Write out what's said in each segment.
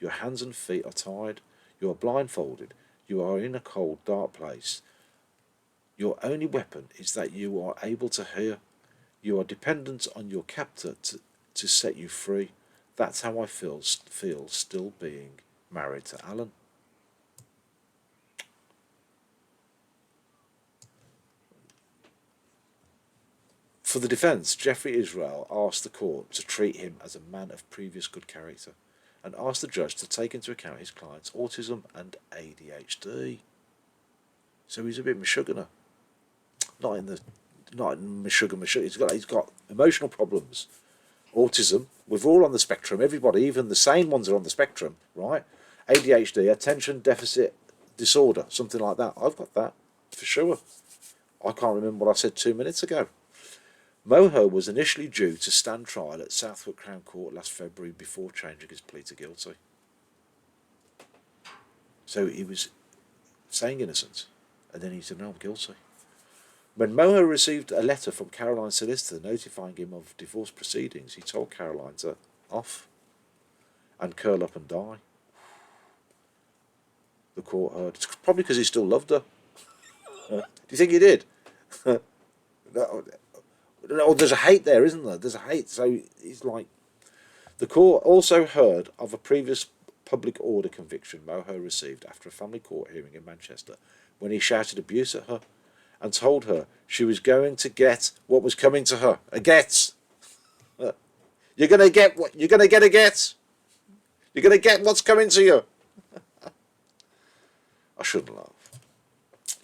Your hands and feet are tied. You are blindfolded. You are in a cold, dark place. Your only weapon is that you are able to hear. You are dependent on your captor to set you free. That's how I feel still being married to Alan. For the defence, Geoffrey Israel asked the court to treat him as a man of previous good character and asked the judge to take into account his client's autism and ADHD. So he's a bit mashugana. Not in the not in mashuga. He's got emotional problems. Autism. We're all on the spectrum. Everybody, even the sane ones, are on the spectrum, right? ADHD, attention deficit disorder, something like that. I've got that for sure. I can't remember what I said 2 minutes ago. Moho was initially due to stand trial at Southwark Crown Court last February before changing his plea to guilty. So he was saying innocent, and then he said, no, I'm guilty. When Moho received a letter from Caroline's solicitor notifying him of divorce proceedings, he told Caroline to off and curl up and die. The court heard. It's probably because he still loved her. Do you think he did? No, there's a hate there, isn't there? There's a hate. So he's like. The court also heard of a previous public order conviction Moho received after a family court hearing in Manchester when he shouted abuse at her and told her she was going to get what was coming to her. A get. You're going to get what you're going to get a get. You're going to get what's coming to you. I shouldn't laugh.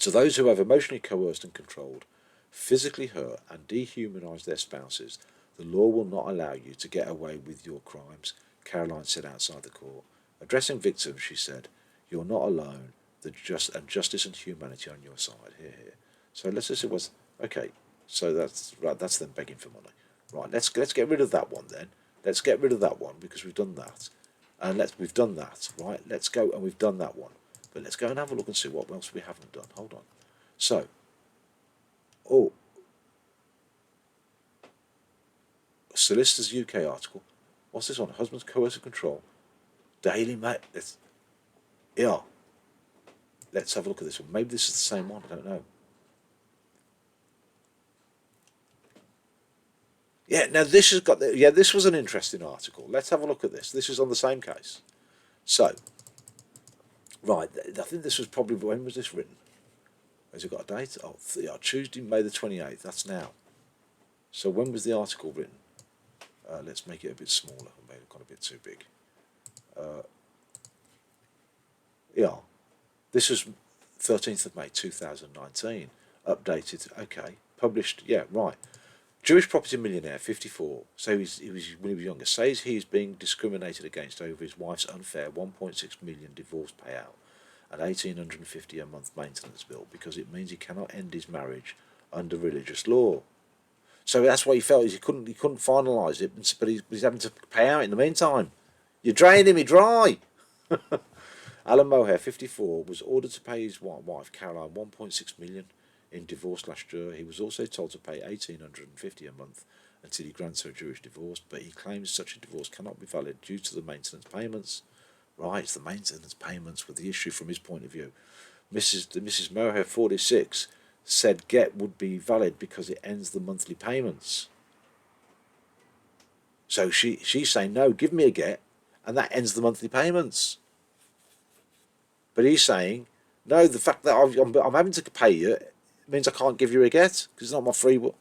To those who have emotionally coerced and controlled, physically hurt and dehumanised their spouses, the law will not allow you to get away with your crimes, Caroline said outside the court. Addressing victims, she said, you're not alone, justice and humanity on your side. Here, here. So let's just see what's... Okay, so that's them begging for money. Right, let's get rid of that one then. Let's get rid of that one because we've done that. And we've done that, right? Let's go and we've done that one. But let's go and have a look and see what else we haven't done. Hold on. So, Solicitors UK article. What's this one? Husband's coercive control. Daily Mail. Let's have a look at this one. Maybe this is the same one. I don't know. Yeah, now this has got... this was an interesting article. Let's have a look at this. This is on the same case. So, right, I think this was probably... When was this written? Has it got a date? Tuesday, May the 28th. That's now. So when was the article written? Let's make it a bit smaller. I made it got a bit too big. This was 13th of May 2019. Updated. Okay. Published. Yeah, right. Jewish property millionaire, 54. So he was when he was younger. Says he is being discriminated against over his wife's unfair 1.6 million divorce payout and 1,850 a month maintenance bill because it means he cannot end his marriage under religious law. So that's what he felt, is he couldn't finalise it, but he's having to pay out in the meantime. You're draining me dry. Alan Moher, 54, was ordered to pay his wife Caroline 1.6 million in divorce last year. He was also told to pay 1,850 a month until he grants her a Jewish divorce, but he claims such a divorce cannot be valid due to the maintenance payments. Right, it's the maintenance payments with the issue from his point of view. Mrs. Moher, 46, said get would be valid because it ends the monthly payments. So she's saying, no, give me a get, and that ends the monthly payments. But he's saying, no, the fact that I'm having to pay you means I can't give you a get because it's not my free will.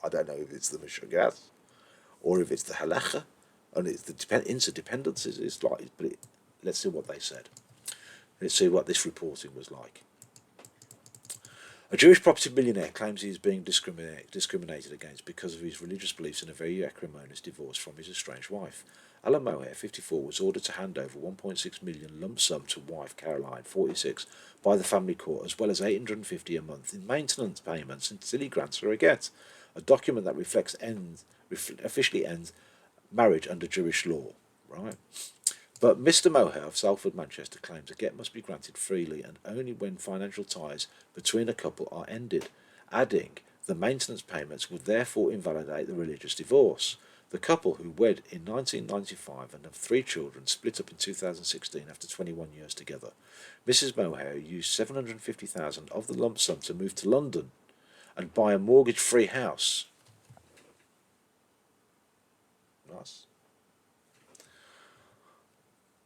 I don't know if it's the Meshuggah or if it's the halacha, and it's the interdependencies. It's like, but let's see what they said. Let's see what this reporting was like. A Jewish property millionaire claims he is being discriminated against because of his religious beliefs in a very acrimonious divorce from his estranged wife. Alan Moher, 54, was ordered to hand over 1.6 million lump sum to wife Caroline, 46, by the family court, as well as 850 a month in maintenance payments until he grants her a get, a document that officially ends marriage under Jewish law. Right. But Mr. Moher of Salford, Manchester, claims a get must be granted freely and only when financial ties between a couple are ended, adding The maintenance payments would therefore invalidate the religious divorce. The couple, who wed in 1995 and have 3 children, split up in 2016 after 21 years together. Mrs. Mohair used $750,000 of the lump sum to move to London and buy a mortgage-free house. Nice.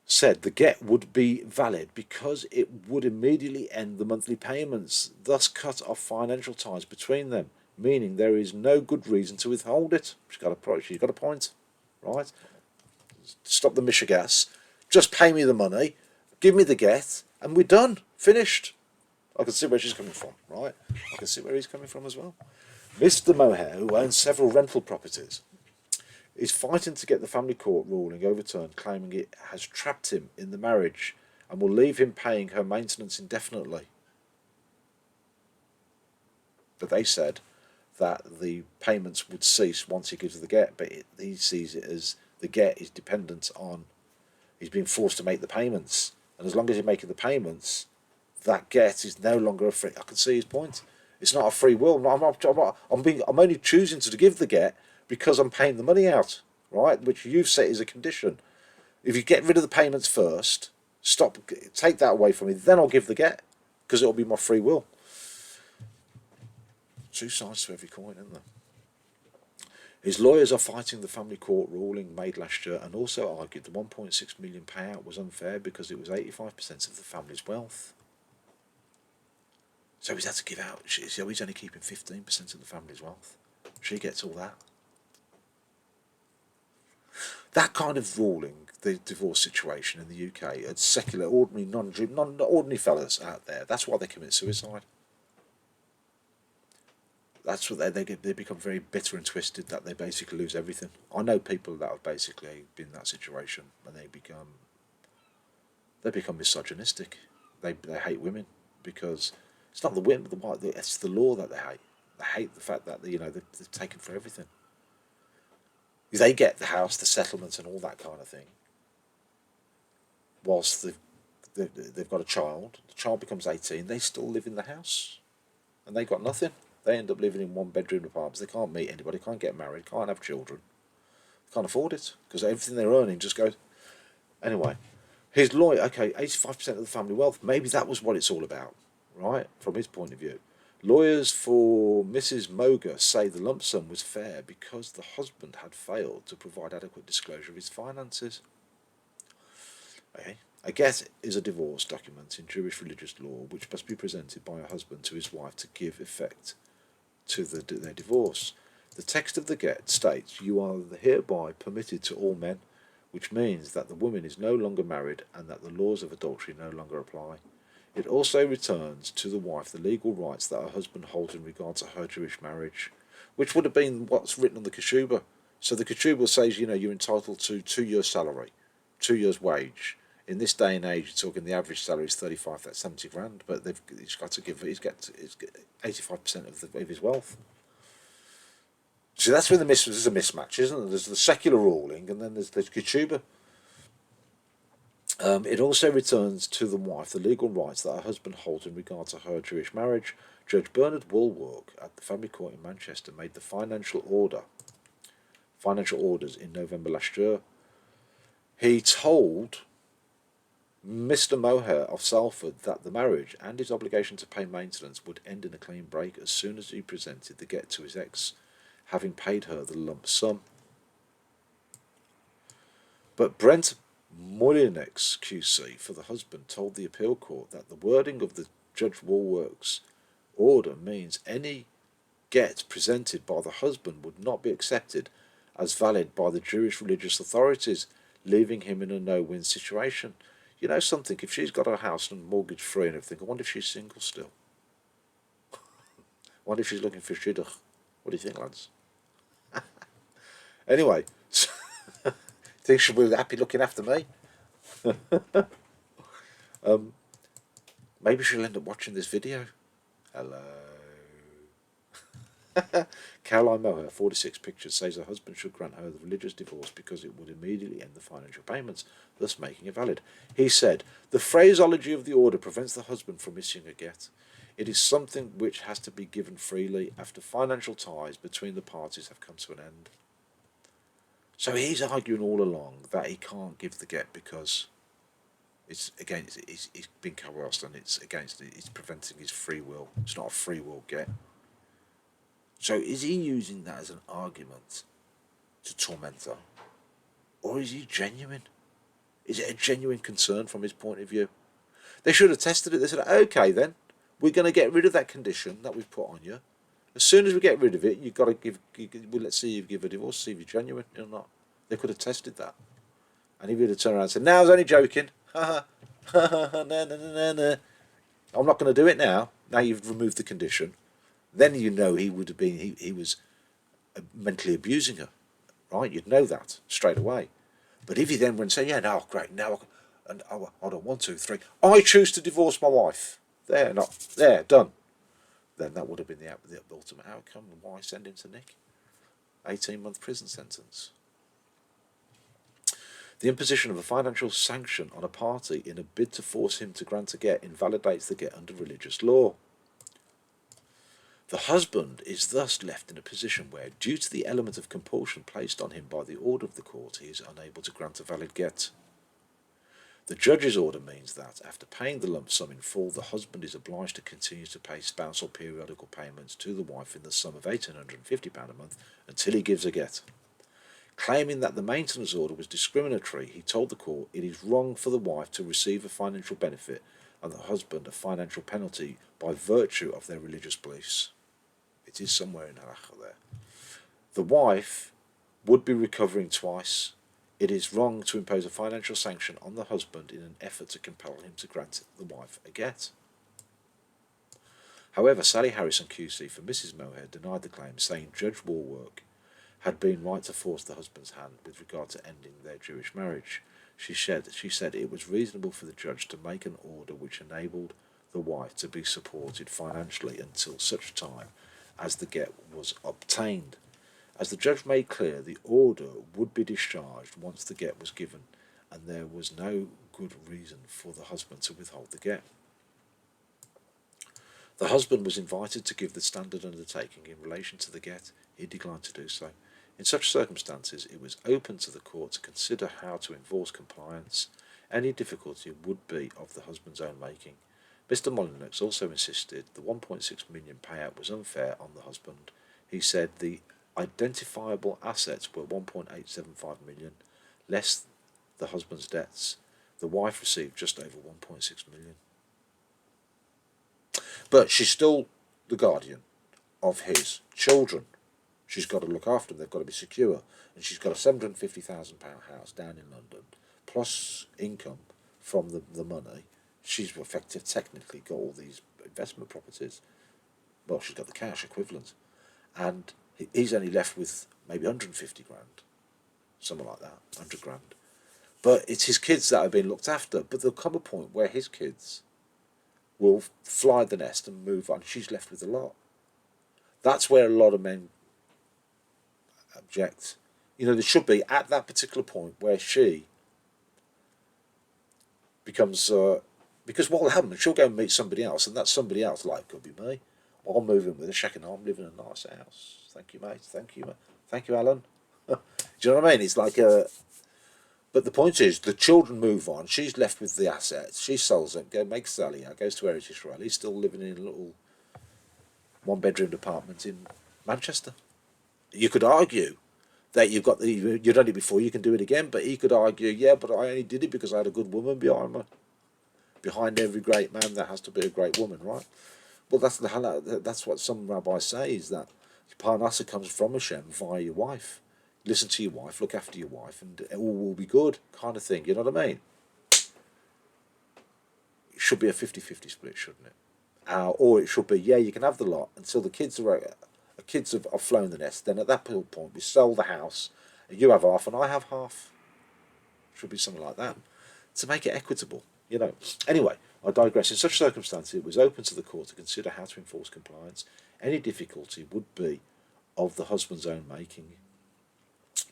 Said the get would be valid because it would immediately end the monthly payments, thus cut off financial ties between them, meaning there is no good reason to withhold it. She's got a point, right? Stop the mishegas. Just pay me the money, give me the get, and we're done. Finished. I can see where she's coming from, right? I can see where he's coming from as well. Mr. Mohair, who owns several rental properties, is fighting to get the family court ruling overturned, claiming it has trapped him in the marriage and will leave him paying her maintenance indefinitely. But they said that the payments would cease once he gives the get, but he sees it as the get is dependent on, he's being forced to make the payments, and as long as he's making the payments, that get is no longer a free. I can see his point. It's not a free will. I'm only choosing to give the get because I'm paying the money out, right? Which you've set as a condition. If you get rid of the payments first, take that away from me, then I'll give the get, because it'll be my free will. 2 sides to every coin, isn't there? His lawyers are fighting the family court ruling made last year, and also argued the £1.6 million payout was unfair because it was 85% of the family's wealth. So he's had to give out. So he's only keeping 15% of the family's wealth. She gets all that. That kind of ruling, the divorce situation in the UK, it's secular, ordinary, ordinary fellas out there. That's why they commit suicide. That's what they become very bitter and twisted, that they basically lose everything. I know people that have basically been in that situation, and they become misogynistic. They hate women because it's not the women, it's the law that they hate. They hate the fact that they're taken for everything. They get the house, the settlement, and all that kind of thing. Whilst they've got a child, the child becomes 18, they still live in the house, and they got nothing. They end up living in 1-bedroom apartments. They can't meet anybody, can't get married, can't have children, can't afford it because everything they're earning just goes. Anyway, his lawyer, okay, 85% of the family wealth. Maybe that was what it's all about, right? From his point of view. Lawyers for Mrs. Moga say the lump sum was fair because the husband had failed to provide adequate disclosure of his finances. Okay. A get is a divorce document in Jewish religious law which must be presented by a husband to his wife to give effect to their divorce. The text of the get states, "You are hereby permitted to all men," which means that the woman is no longer married and that the laws of adultery no longer apply. It also returns to the wife the legal rights that her husband holds in regard to her Jewish marriage, which would have been what's written on the ketubah. So the ketubah says, you're entitled to 2 years' salary, 2 years' wage. In this day and age, you're talking the average salary is 35, that's 70 grand, but he's got 85% of his wealth. So that's where there's a mismatch, isn't there? There's the secular ruling, and then there's the ketubah. It also returns to the wife the legal rights that her husband holds in regard to her Jewish marriage. Judge Bernard Woolwork at the family court in Manchester made the financial orders in November last year. He told Mr. Mohair of Salford that the marriage and his obligation to pay maintenance would end in a clean break as soon as he presented the get to his ex, having paid her the lump sum. But Brent Molinix QC for the husband told the appeal court that the wording of the Judge Woolwork's order means any get presented by the husband would not be accepted as valid by the Jewish religious authorities, leaving him in a no-win situation. You know something, if she's got her house and mortgage free and everything, I wonder if she's single still. I wonder if she's looking for shidduch. What do you think, lads? Anyway, think she'll be happy looking after me? Maybe she'll end up watching this video. Hello. Caroline Moher, 46 pictures, says her husband should grant her the religious divorce because it would immediately end the financial payments, thus making it valid. He said, the phraseology of the order prevents the husband from issuing a get. It is something which has to be given freely after financial ties between the parties have come to an end. So he's arguing all along that he can't give the get because it's against he's been coerced and it's against it's preventing his free will. It's not a free will get. So is he using that as an argument to torment her, or is he genuine? Is it a genuine concern from his point of view? They should have tested it. They said, okay, then we're going to get rid of that condition that we've put on you. As soon as we get rid of it, you've got to give. Well, let's see you give a divorce, see if you're genuine or not. They could have tested that, and he would have turned around and said, "No, I was only joking. Ha ha ha ha. No, no, no, no, no. I'm not going to do it now. Now you've removed the condition." Then you know he would have been. He was mentally abusing her, right? You'd know that straight away. But if he then went and say, "Yeah, no, great, now and hold on, 1, 2, 3, I choose to divorce my wife," there, not there, done. Then that would have been the ultimate outcome. And why send him to Nick? 18-month prison sentence. The imposition of a financial sanction on a party in a bid to force him to grant a get invalidates the get under religious law. The husband is thus left in a position where, due to the element of compulsion placed on him by the order of the court, he is unable to grant a valid get. The judge's order means that, after paying the lump sum in full, the husband is obliged to continue to pay spousal periodical payments to the wife in the sum of £1,850 a month until he gives a get. Claiming that the maintenance order was discriminatory, he told the court it is wrong for the wife to receive a financial benefit and the husband a financial penalty by virtue of their religious beliefs. It is somewhere in Halacha there. The wife would be recovering twice. It is wrong to impose a financial sanction on the husband in an effort to compel him to grant the wife a get. However, Sally Harrison QC for Mrs. Moher denied the claim, saying Judge Warwork had been right to force the husband's hand with regard to ending their Jewish marriage. She said it was reasonable for the judge to make an order which enabled the wife to be supported financially until such time as the get was obtained. As the judge made clear, the order would be discharged once the get was given, and there was no good reason for the husband to withhold the get. The husband was invited to give the standard undertaking in relation to the get. He declined to do so. In such circumstances, it was open to the court to consider how to enforce compliance. Any difficulty would be of the husband's own making. Mr. Molyneux also insisted the £1.6 million payout was unfair on the husband. He said the identifiable assets were £1.875 million, less the husband's debts. The wife received just over £1.6 million. But she's still the guardian of his children. She's got to look after them. They've got to be secure. And she's got a £750,000 house down in London, plus income from the money. She's technically got all these investment properties. Well, she's got the cash equivalent. And he's only left with maybe 150 grand. Something like that, 100 grand. But it's his kids that are being looked after. But there'll come a point where his kids will fly the nest and move on. She's left with a lot. That's where a lot of men object. You know, there should be at that particular point where she becomes because what will happen? She'll go and meet somebody else, and that somebody else, like, could be me. I'll move in with her, shaking arm, live in a nice house. Thank you, mate. Thank you, thank you, Alan. Do you know what I mean? It's like a. But the point is, the children move on. She's left with the assets. She sells them, makes Sally out, goes to Heritage Royal. He's still living in a little one-bedroom apartment in Manchester. You could argue that you've done it before, you can do it again. But he could argue, yeah, but I only did it because I had a good woman behind me. Behind every great man, there has to be a great woman, right? Well, that's what some rabbis say, is that Parnassa comes from Hashem via your wife. Listen to your wife, look after your wife, and all will be good, kind of thing. You know what I mean? It should be a 50-50 split, shouldn't it? Or it should be, yeah, you can have the lot until the kids have flown the nest. Then at that point, we sell the house, and you have half and I have half. Should be something like that to make it equitable. You know. Anyway, I digress. In such circumstances, it was open to the court to consider how to enforce compliance. Any difficulty would be of the husband's own making.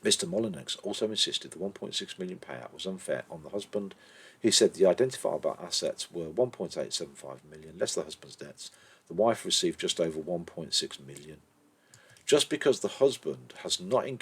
Mr. Molyneux also insisted the £1.6 million payout was unfair on the husband. He said the identifiable assets were £1.875 million, less the husband's debts. The wife received just over 1.6 million. Just because the husband has not engaged